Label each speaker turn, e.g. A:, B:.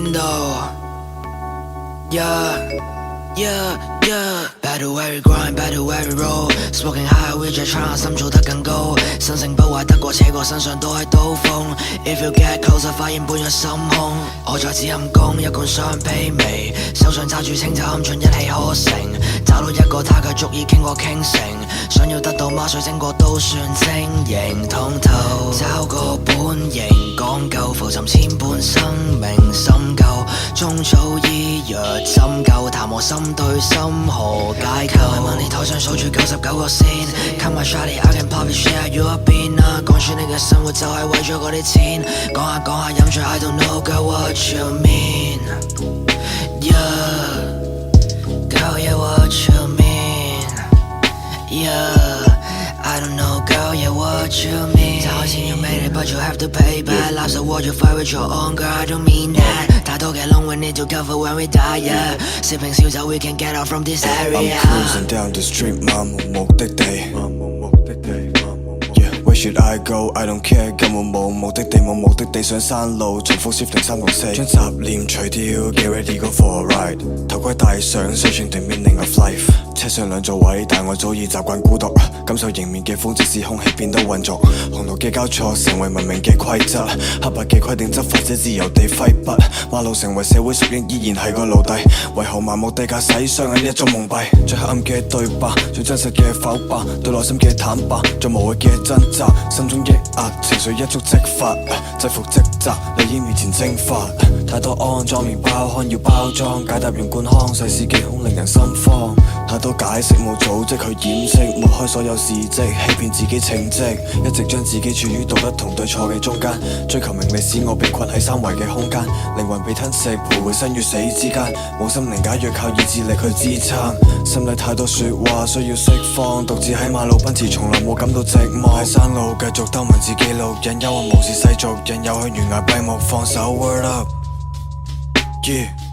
A: 邊度 Back to where we grind, back to where we roll Smoking high, we just trying 心做得更高心性不壞得過且過身上都係刀鋒 If you get closer 發現半個心空我再只暗功一罐雙卑微手上揸住清酒鵪鶉一氣呵成找到一個他卻足以傾過傾城想要得到馬水晶過都算精英通透找個本型講究浮沉千般生命深究中草醫藥針灸談和心對心何解構係問你台上數住99個先 Come on shawty I can pop it share you a bean 啊講穿你嘅生活就係為咗嗰啲錢講下講下飲醉 I don't know girl what you mean Yeah Girl yeah what you mean Yeah I don't know girl yeah what you mean 就好似you made it but you have to pay back Life's a war you fight with your own girl I don't mean that 太多嘅窿 we need to cover when we die yeah 食瓶燒酒 we can get out from this area
B: I'm cruising down the street 漫無目的地Where should I go? I don't care 根本冇目的地冇目的地上山路重複 shifting 3同4將雜念除掉 Get ready go for a ride 頭盔戴上 Searching the meaning of life 車上兩座位但我早已習慣孤獨感受迎面嘅風即使空氣變得渾濁紅綠嘅交錯成為文明嘅規則黑白嘅規定執法者自由地揮筆馬路成為社會縮影依然係個奴隸為何盲目地駕駛雙眼一種蒙蔽最黑暗嘅對白最真實嘅否白對內心嘅坦白最無謂嘅掙扎心中抑壓情緒一觸即發制服職責利益面前蒸發太多骯髒麵包糠要包裝解答用冠腔世事嘅空令人心慌太多解釋冇組織去掩飾抹開所有事蹟欺騙自己成績一直將自己處於道德同對錯嘅中間追求名利使我被困喺三維嘅空間靈魂被吞食徘徊生與死之間冇心靈解藥靠意志力去支撐心裏太多說話需要釋放獨自喺馬路奔馳從來冇感到寂寞喺山路繼續兜文字記錄引誘我無視世俗引誘去懸崖閉目放手 Word up Yeah